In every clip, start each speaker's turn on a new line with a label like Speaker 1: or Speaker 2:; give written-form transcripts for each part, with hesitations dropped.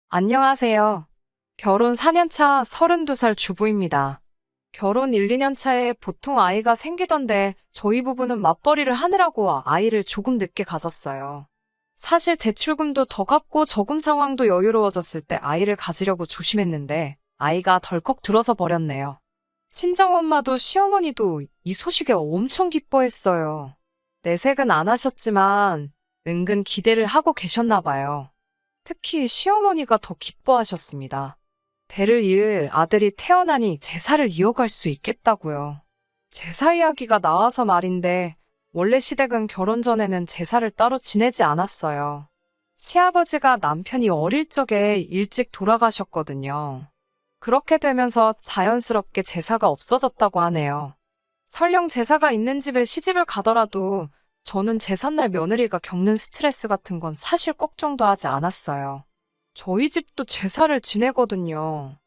Speaker 1: 안녕하세요. 결혼 4년차 32살 주부입니다. 결혼 1, 2년 차에 보통 아이가 생기던데 저희 부부는 맞벌이를 하느라고 아이를 조금 늦게 가졌어요. 사실 대출금도 더 갚고 저금 상황도 여유로워졌을 때 아이를 가지려고 조심했는데 아이가 덜컥 들어서 버렸네요. 친정엄마도 시어머니도 이 소식에 엄청 기뻐했어요. 내색은 안 하셨지만 은근 기대를 하고 계셨나 봐요. 특히 시어머니가 더 기뻐하셨습니다. 대를 이을 아들이 태어나니 제사를 이어갈 수 있겠다고요. 제사 이야기가 나와서 말인데 원래 시댁은 결혼 전에는 제사를 따로 지내지 않았어요. 시아버지가 남편이 어릴 적에 일찍 돌아가셨거든요. 그렇게 되면서 자연스럽게 제사가 없어졌다고 하네요. 설령 제사가 있는 집에 시집을 가더라도 저는 제삿날 며느리가 겪는 스트레스 같은 건 사실 걱정도 하지 않았어요. 저희 집도 제사를 지내거든요.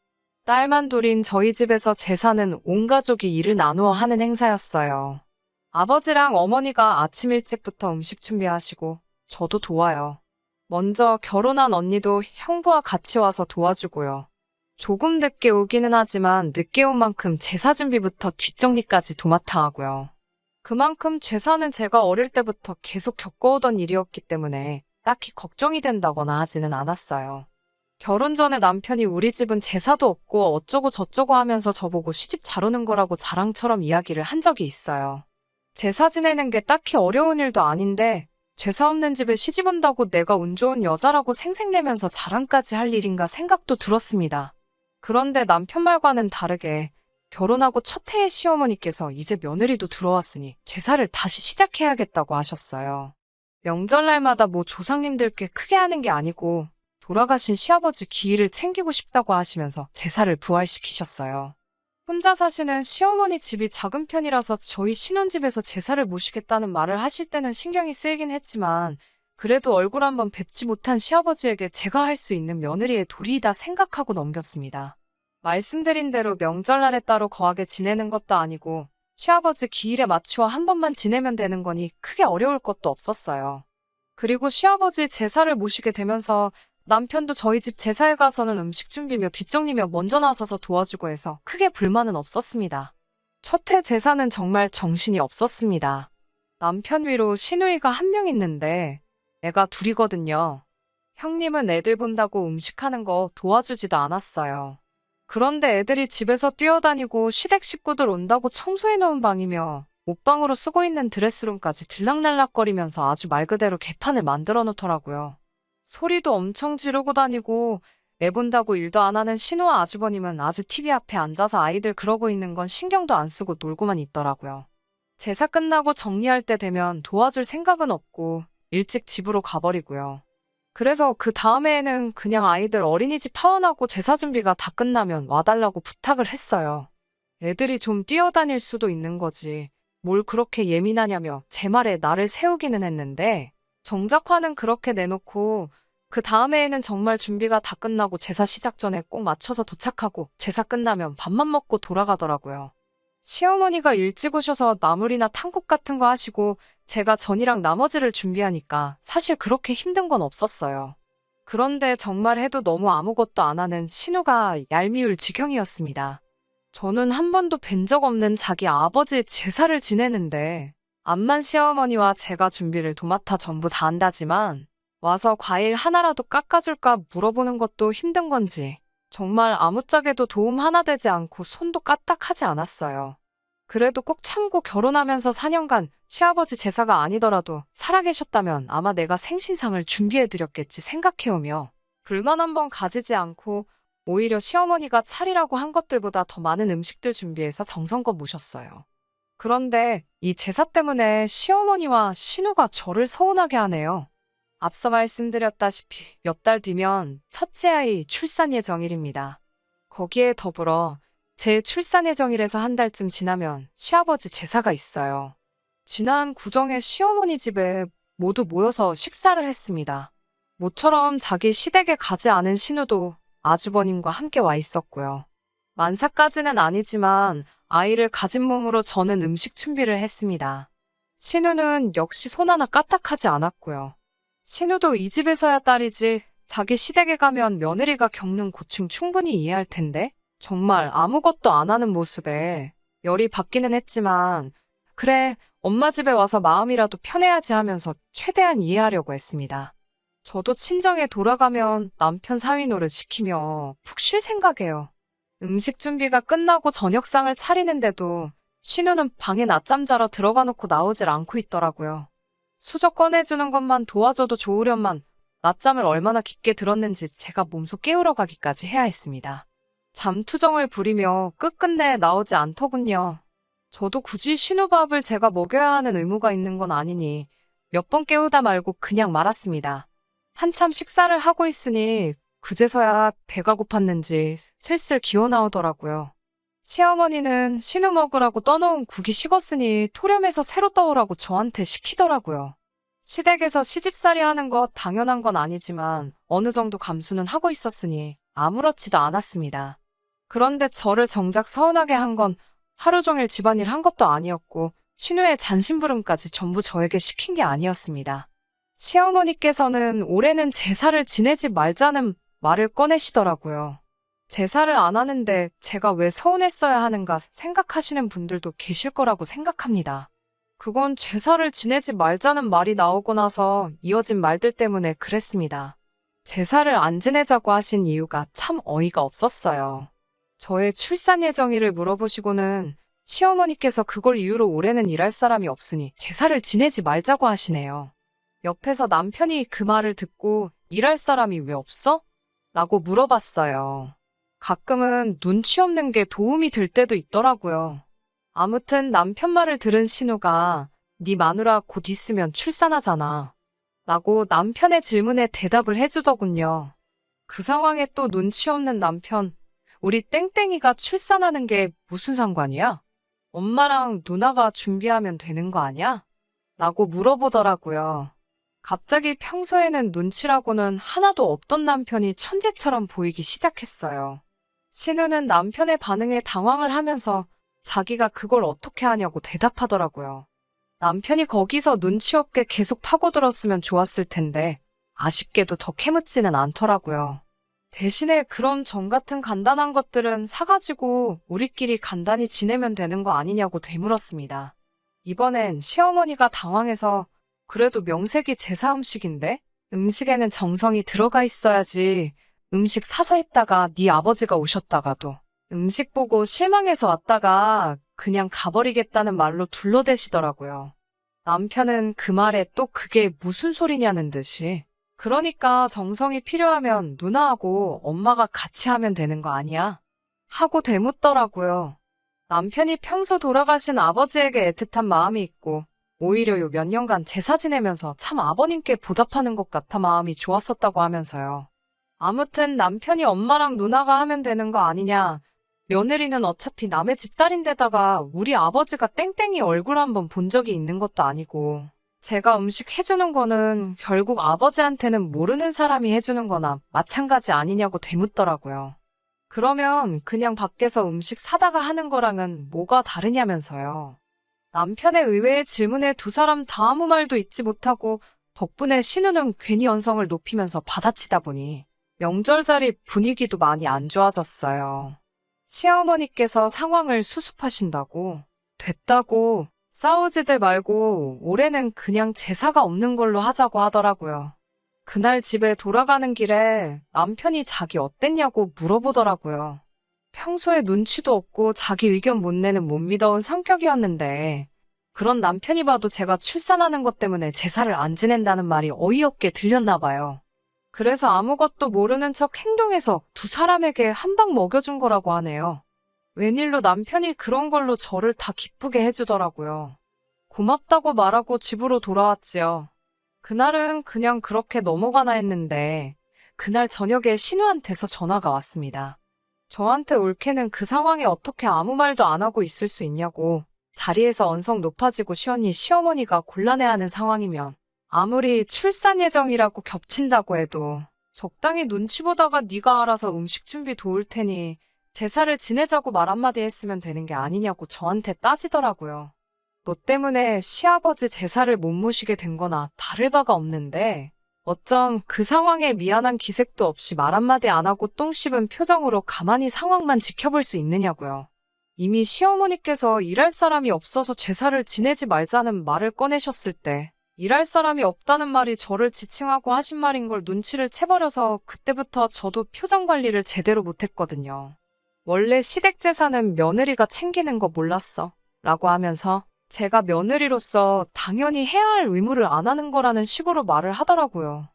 Speaker 1: 딸만 둘인 저희 집에서 제사는 온 가족이 일을 나누어 하는 행사였어요. 아버지랑 어머니가 아침 일찍부터 음식 준비하시고 저도 도와요. 먼저 결혼한 언니도 형부와 같이 와서 도와주고요. 조금 늦게 오기는 하지만 늦게 온 만큼 제사 준비부터 뒷정리까지 도맡아 하고요. 그만큼 제사는 제가 어릴 때부터 계속 겪어오던 일이었기 때문에 딱히 걱정이 된다거나 하지는 않았어요. 결혼 전에 남편이 우리 집은 제사도 없고 어쩌고 저쩌고 하면서 저보고 시집 잘 오는 거라고 자랑처럼 이야기를 한 적이 있어요. 제사 지내는 게 딱히 어려운 일도 아닌데 제사 없는 집에 시집 온다고 내가 운 좋은 여자라고 생색내면서 자랑까지 할 일인가 생각도 들었습니다. 그런데 남편 말과는 다르게 결혼하고 첫 해에 시어머니께서 이제 며느리도 들어왔으니 제사를 다시 시작해야겠다고 하셨어요. 명절날마다 뭐 조상님들께 크게 하는 게 아니고 돌아가신 시아버지 기일을 챙기고 싶다고 하시면서 제사를 부활시키셨어요. 혼자 사시는 시어머니 집이 작은 편이라서 저희 신혼집에서 제사를 모시겠다는 말을 하실 때는 신경이 쓰이긴 했지만 그래도 얼굴 한번 뵙지 못한 시아버지에게 제가 할 수 있는 며느리의 도리이다 생각하고 넘겼습니다. 말씀드린 대로 명절날에 따로 거하게 지내는 것도 아니고 시아버지 기일에 맞추어 한 번만 지내면 되는 거니 크게 어려울 것도 없었어요. 그리고 시아버지 제사를 모시게 되면서 남편도 저희 집 제사에 가서는 음식 준비며 뒷정리며 먼저 나서서 도와주고 해서 크게 불만은 없었습니다. 첫 해 제사는 정말 정신이 없었습니다. 남편 위로 시누이가 한 명 있는데 애가 둘이거든요. 형님은 애들 본다고 음식하는 거 도와주지도 않았어요. 그런데 애들이 집에서 뛰어다니고 시댁 식구들 온다고 청소해놓은 방이며 옷방으로 쓰고 있는 드레스룸까지 들락날락거리면서 아주 말 그대로 개판을 만들어 놓더라고요. 소리도 엄청 지르고 다니고 애 본다고 일도 안 하는 신우와 아주버님은 아주 TV 앞에 앉아서 아이들 그러고 있는 건 신경도 안 쓰고 놀고만 있더라고요. 제사 끝나고 정리할 때 되면 도와줄 생각은 없고 일찍 집으로 가버리고요. 그래서 그 다음에는 그냥 아이들 어린이집 하원하고 제사 준비가 다 끝나면 와달라고 부탁을 했어요. 애들이 좀 뛰어다닐 수도 있는 거지. 뭘 그렇게 예민하냐며 제 말에 나를 세우기는 했는데 정작 화는 그렇게 내놓고 그 다음에는 정말 준비가 다 끝나고 제사 시작 전에 꼭 맞춰서 도착하고 제사 끝나면 밥만 먹고 돌아가더라고요. 시어머니가 일찍 오셔서 나물이나 탕국 같은 거 하시고 제가 전이랑 나머지를 준비하니까 사실 그렇게 힘든 건 없었어요. 그런데 정말 해도 너무 아무것도 안 하는 신우가 얄미울 지경이었습니다. 저는 한 번도 뵌 적 없는 자기 아버지의 제사를 지내는데 암만 시어머니와 제가 준비를 도맡아 전부 다 한다지만 와서 과일 하나라도 깎아줄까 물어보는 것도 힘든 건지 정말 아무짝에도 도움 하나 되지 않고 손도 까딱하지 않았어요. 그래도 꼭 참고 결혼하면서 4년간 시아버지 제사가 아니더라도 살아계셨다면 아마 내가 생신상을 준비해드렸겠지 생각해오며 불만 한 번 가지지 않고 오히려 시어머니가 차리라고 한 것들보다 더 많은 음식들 준비해서 정성껏 모셨어요. 그런데 이 제사 때문에 시어머니와 신우가 저를 서운하게 하네요. 앞서 말씀드렸다시피 몇 달 뒤면 첫째 아이 출산 예정일입니다. 거기에 더불어 제 출산 예정일에서 한 달쯤 지나면 시아버지 제사가 있어요. 지난 구정에 시어머니 집에 모두 모여서 식사를 했습니다. 모처럼 자기 시댁에 가지 않은 신우도 아주버님과 함께 와 있었고요. 만사까지는 아니지만 아이를 가진 몸으로 저는 음식 준비를 했습니다. 신우는 역시 손 하나 까딱하지 않았고요. 신우도 이 집에서야 딸이지 자기 시댁에 가면 며느리가 겪는 고충 충분히 이해할 텐데 정말 아무것도 안 하는 모습에 열이 받기는 했지만 그래, 엄마 집에 와서 마음이라도 편해야지 하면서 최대한 이해하려고 했습니다. 저도 친정에 돌아가면 남편 사위 노릇 시키며 푹 쉴 생각이에요. 음식 준비가 끝나고 저녁상을 차리는데도 신우는 방에 낮잠 자러 들어가 놓고 나오질 않고 있더라고요. 수저 꺼내주는 것만 도와줘도 좋으련만 낮잠을 얼마나 깊게 들었는지 제가 몸소 깨우러 가기까지 해야 했습니다. 잠투정을 부리며 끝끝내 나오지 않더군요. 저도 굳이 신우밥을 제가 먹여야 하는 의무가 있는 건 아니니 몇 번 깨우다 말고 그냥 말았습니다. 한참 식사를 하고 있으니 그제서야 배가 고팠는지 슬슬 기어 나오더라고요. 시어머니는 신우 먹으라고 떠놓은 국이 식었으니 토렴해서 새로 떠오라고 저한테 시키더라고요. 시댁에서 시집살이 하는 것 당연한 건 아니지만 어느 정도 감수는 하고 있었으니 아무렇지도 않았습니다. 그런데 저를 정작 서운하게 한 건 하루 종일 집안일 한 것도 아니었고 신우의 잔심부름까지 전부 저에게 시킨 게 아니었습니다. 시어머니께서는 올해는 제사를 지내지 말자는 말을 꺼내시더라고요. 제사를 안 하는데 제가 왜 서운했어야 하는가 생각하시는 분들도 계실 거라고 생각합니다. 그건 제사를 지내지 말자는 말이 나오고 나서 이어진 말들 때문에 그랬습니다. 제사를 안 지내자고 하신 이유가 참 어이가 없었어요. 저의 출산 예정일을 물어보시고는 시어머니께서 그걸 이유로 올해는 일할 사람이 없으니 제사를 지내지 말자고 하시네요. 옆에서 남편이 그 말을 듣고 일할 사람이 왜 없어? 라고 물어봤어요. 가끔은 눈치 없는 게 도움이 될 때도 있더라고요. 아무튼 남편 말을 들은 신우가 네 마누라 곧 있으면 출산하잖아. 라고 남편의 질문에 대답을 해주더군요. 그 상황에 또 눈치 없는 남편, 우리 땡땡이가 출산하는 게 무슨 상관이야? 엄마랑 누나가 준비하면 되는 거 아니야? 라고 물어보더라고요. 갑자기 평소에는 눈치라고는 하나도 없던 남편이 천재처럼 보이기 시작했어요. 신우는 남편의 반응에 당황을 하면서 자기가 그걸 어떻게 하냐고 대답하더라고요. 남편이 거기서 눈치 없게 계속 파고들었으면 좋았을 텐데 아쉽게도 더 캐묻지는 않더라고요. 대신에 그럼 전 같은 간단한 것들은 사가지고 우리끼리 간단히 지내면 되는 거 아니냐고 되물었습니다. 이번엔 시어머니가 당황해서 그래도 명색이 제사 음식인데 음식에는 정성이 들어가 있어야지 음식 사서 했다가 네 아버지가 오셨다가도 음식 보고 실망해서 왔다가 그냥 가버리겠다는 말로 둘러대시더라고요. 남편은 그 말에 또 그게 무슨 소리냐는 듯이 그러니까 정성이 필요하면 누나하고 엄마가 같이 하면 되는 거 아니야? 하고 되묻더라고요. 남편이 평소 돌아가신 아버지에게 애틋한 마음이 있고 오히려 요 몇 년간 제사 지내면서 참 아버님께 보답하는 것 같아 마음이 좋았었다고 하면서요. 아무튼 남편이 엄마랑 누나가 하면 되는 거 아니냐. 며느리는 어차피 남의 집딸인데다가 우리 아버지가 땡땡이 얼굴 한번 본 적이 있는 것도 아니고 제가 음식 해주는 거는 결국 아버지한테는 모르는 사람이 해주는 거나 마찬가지 아니냐고 되묻더라고요. 그러면 그냥 밖에서 음식 사다가 하는 거랑은 뭐가 다르냐면서요. 남편의 의외의 질문에 두 사람 다 아무 말도 잊지 못하고 덕분에 신우는 괜히 언성을 높이면서 받아치다 보니 명절자리 분위기도 많이 안 좋아졌어요. 시어머니께서 상황을 수습하신다고, 됐다고, 싸우지들 말고 올해는 그냥 제사가 없는 걸로 하자고 하더라고요. 그날 집에 돌아가는 길에 남편이 자기 어땠냐고 물어보더라고요. 평소에 눈치도 없고 자기 의견 못 내는 못 믿어온 성격이었는데 그런 남편이 봐도 제가 출산하는 것 때문에 제사를 안 지낸다는 말이 어이없게 들렸나 봐요. 그래서 아무것도 모르는 척 행동해서 두 사람에게 한 방 먹여준 거라고 하네요. 웬일로 남편이 그런 걸로 저를 다 기쁘게 해주더라고요. 고맙다고 말하고 집으로 돌아왔지요. 그날은 그냥 그렇게 넘어가나 했는데 그날 저녁에 신우한테서 전화가 왔습니다. 저한테 올케는 그 상황에 어떻게 아무 말도 안 하고 있을 수 있냐고 자리에서 언성 높아지고 시언니 시어머니가 곤란해하는 상황이면 아무리 출산 예정이라고 겹친다고 해도 적당히 눈치 보다가 네가 알아서 음식 준비 도울 테니 제사를 지내자고 말 한마디 했으면 되는 게 아니냐고 저한테 따지더라고요. 너 때문에 시아버지 제사를 못 모시게 된 거나 다를 바가 없는데 어쩜 그 상황에 미안한 기색도 없이 말 한마디 안 하고 똥 씹은 표정으로 가만히 상황만 지켜볼 수 있느냐고요. 이미 시어머니께서 일할 사람이 없어서 제사를 지내지 말자는 말을 꺼내셨을 때 일할 사람이 없다는 말이 저를 지칭하고 하신 말인 걸 눈치를 채버려서 그때부터 저도 표정 관리를 제대로 못했거든요. 원래 시댁 제사는 며느리가 챙기는 거 몰랐어 라고 하면서 제가 며느리로서 당연히 해야 할 의무를 안 하는 거라는 식으로 말을 하더라고요.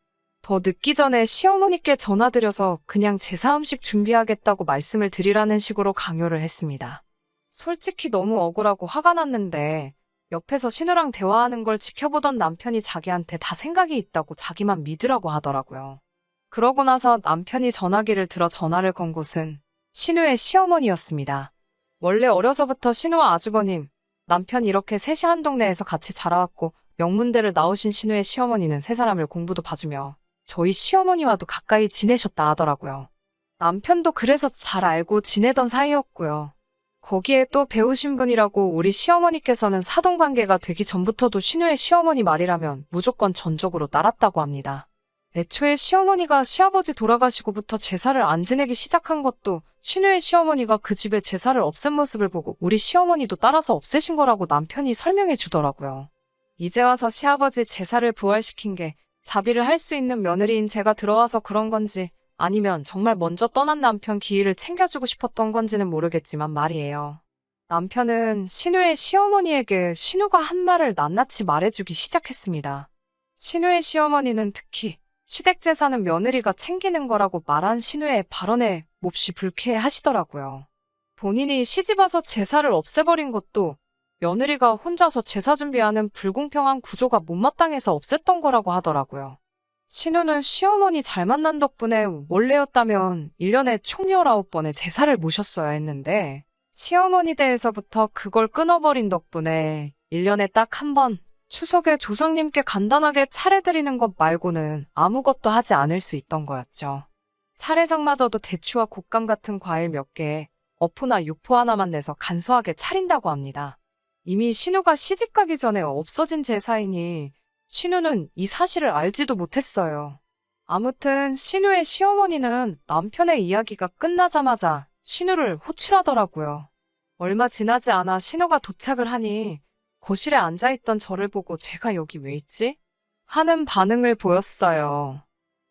Speaker 1: 더 늦기 전에 시어머니께 전화드려서 그냥 제사 음식 준비하겠다고 말씀을 드리라는 식으로 강요를 했습니다. 솔직히 너무 억울하고 화가 났는데 옆에서 신우랑 대화하는 걸 지켜보던 남편이 자기한테 다 생각이 있다고 자기만 믿으라고 하더라고요. 그러고 나서 남편이 전화기를 들어 전화를 건 곳은 신우의 시어머니였습니다. 원래 어려서부터 신우와 아주버님, 남편 이렇게 셋이 한 동네에서 같이 자라왔고 명문대를 나오신 신우의 시어머니는 세 사람을 공부도 봐주며 저희 시어머니와도 가까이 지내셨다 하더라고요. 남편도 그래서 잘 알고 지내던 사이였고요. 거기에 또 배우신 분이라고 우리 시어머니께서는 사돈관계가 되기 전부터도 신우의 시어머니 말이라면 무조건 전적으로 따랐다고 합니다. 애초에 시어머니가 시아버지 돌아가시고부터 제사를 안 지내기 시작한 것도 신우의 시어머니가 그 집에 제사를 없앤 모습을 보고 우리 시어머니도 따라서 없애신 거라고 남편이 설명해 주더라고요. 이제 와서 시아버지 제사를 부활시킨 게 자비를 할 수 있는 며느리인 제가 들어와서 그런 건지 아니면 정말 먼저 떠난 남편 기일을 챙겨주고 싶었던 건지는 모르겠지만 말이에요. 남편은 신우의 시어머니에게 신우가 한 말을 낱낱이 말해주기 시작했습니다. 신우의 시어머니는 특히 시댁 제사는 며느리가 챙기는 거라고 말한 신우의 발언에 몹시 불쾌해하시더라고요. 본인이 시집와서 제사를 없애버린 것도 며느리가 혼자서 제사 준비하는 불공평한 구조가 못마땅해서 없앴던 거라고 하더라고요. 신우는 시어머니 잘 만난 덕분에 원래였다면 1년에 총 19번의 제사를 모셨어야 했는데 시어머니 댁에서부터 그걸 끊어버린 덕분에 1년에 딱 한 번 추석에 조상님께 간단하게 차례드리는 것 말고는 아무것도 하지 않을 수 있던 거였죠. 차례상마저도 대추와 곶감 같은 과일 몇 개, 어포나 육포 하나만 내서 간소하게 차린다고 합니다. 이미 신우가 시집가기 전에 없어진 제사이니 신우는 이 사실을 알지도 못했어요. 아무튼 신우의 시어머니는 남편의 이야기가 끝나자마자 신우를 호출하더라고요. 얼마 지나지 않아 신우가 도착을 하니 거실에 앉아있던 저를 보고 제가 여기 왜 있지? 하는 반응을 보였어요.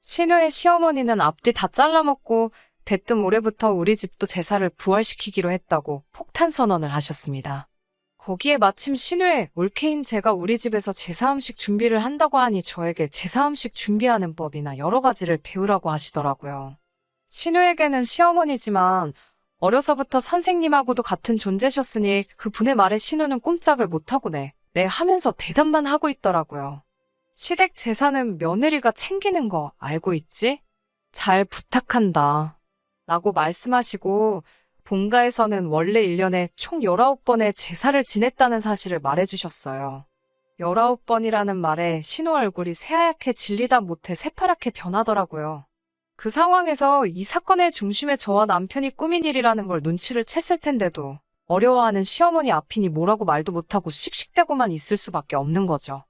Speaker 1: 신우의 시어머니는 앞뒤 다 잘라먹고 대뜸 올해부터 우리 집도 제사를 부활시키기로 했다고 폭탄 선언을 하셨습니다. 거기에 마침 신우의 올케인 제가 우리 집에서 제사 음식 준비를 한다고 하니 저에게 제사 음식 준비하는 법이나 여러 가지를 배우라고 하시더라고요. 신우에게는 시어머니지만 어려서부터 선생님하고도 같은 존재셨으니 그분의 말에 신우는 꼼짝을 못하고 네 하면서 대답만 하고 있더라고요. 시댁 제사는 며느리가 챙기는 거 알고 있지? 잘 부탁한다. 라고 말씀하시고 본가에서는 원래 1년에 총 19번의 제사를 지냈다는 사실을 말해주셨어요. 19번이라는 말에 신우 얼굴이 새하얗게 질리다 못해 새파랗게 변하더라고요. 그 상황에서 이 사건의 중심에 저와 남편이 꾸민 일이라는 걸 눈치를 챘을 텐데도 어려워하는 시어머니 앞이니 뭐라고 말도 못하고 씩씩대고만 있을 수밖에 없는 거죠.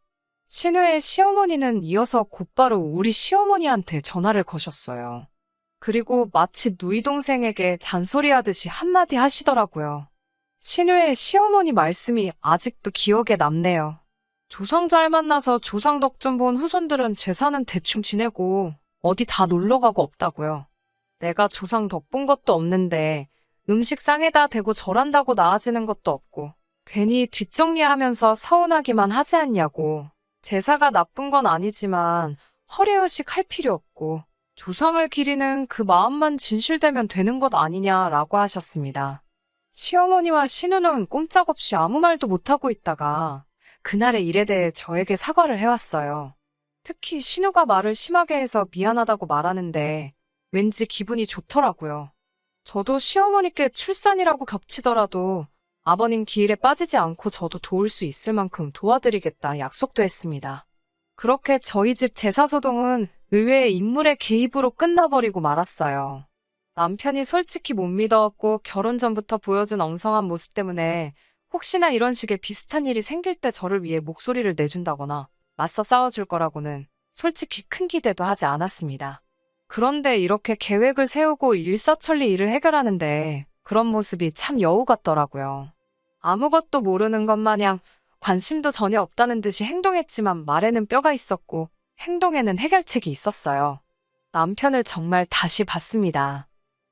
Speaker 1: 신우의 시어머니는 이어서 곧바로 우리 시어머니한테 전화를 거셨어요. 그리고 마치 누이 동생에게 잔소리하듯이 한마디 하시더라고요. 신우의 시어머니 말씀이 아직도 기억에 남네요. 조상 잘 만나서 조상 덕 좀 본 후손들은 제사는 대충 지내고 어디 다 놀러가고 없다고요. 내가 조상 덕 본 것도 없는데 음식 상에다 대고 절한다고 나아지는 것도 없고 괜히 뒷정리하면서 서운하기만 하지 않냐고. 제사가 나쁜 건 아니지만 허례허식 할 필요 없고 조상을 기리는 그 마음만 진실되면 되는 것 아니냐라고 하셨습니다. 시어머니와 신우는 꼼짝없이 아무 말도 못하고 있다가 그날의 일에 대해 저에게 사과를 해왔어요. 특히 신우가 말을 심하게 해서 미안하다고 말하는데 왠지 기분이 좋더라고요. 저도 시어머니께 출산이라고 겹치더라도 아버님 기일에 빠지지 않고 저도 도울 수 있을 만큼 도와드리겠다 약속도 했습니다. 그렇게 저희 집 제사소동은 의외의 인물의 개입으로 끝나버리고 말았어요. 남편이 솔직히 못 믿어왔고 결혼 전부터 보여준 엉성한 모습 때문에 혹시나 이런 식의 비슷한 일이 생길 때 저를 위해 목소리를 내준다거나 맞서 싸워줄 거라고는 솔직히 큰 기대도 하지 않았습니다. 그런데 이렇게 계획을 세우고 일사천리 일을 해결하는데 그런 모습이 참 여우 같더라고요. 아무것도 모르는 것 마냥 관심도 전혀 없다는 듯이 행동했지만 말에는 뼈가 있었고 행동에는 해결책이 있었어요. 남편을 정말 다시 봤습니다.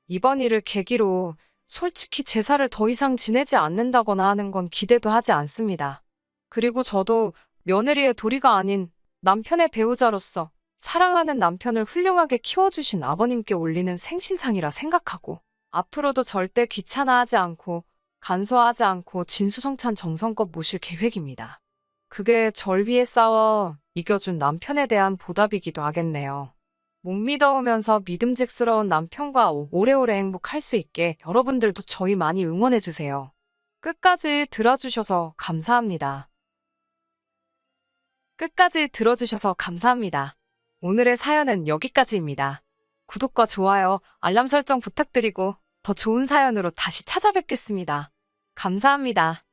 Speaker 1: 이번 일을 계기로 솔직히 제사를 더 이상 지내지 않는다거나 하는 건 기대도 하지 않습니다. 그리고 저도 며느리의 도리가 아닌 남편의 배우자로서 사랑하는 남편을 훌륭하게 키워주신 아버님께 올리는 생신상이라 생각하고 앞으로도 절대 귀찮아하지 않고 간소화하지 않고 진수성찬 정성껏 모실 계획입니다. 그게 절 위해 싸워 이겨준 남편에 대한 보답이기도 하겠네요. 못 믿어오면서 믿음직스러운 남편과 오래오래 행복할 수 있게 여러분들도 저희 많이 응원해주세요. 끝까지 들어주셔서 감사합니다. 끝까지 들어주셔서 감사합니다. 오늘의 사연은 여기까지입니다. 구독과 좋아요, 알람 설정 부탁드리고 더 좋은 사연으로 다시 찾아뵙겠습니다. 감사합니다.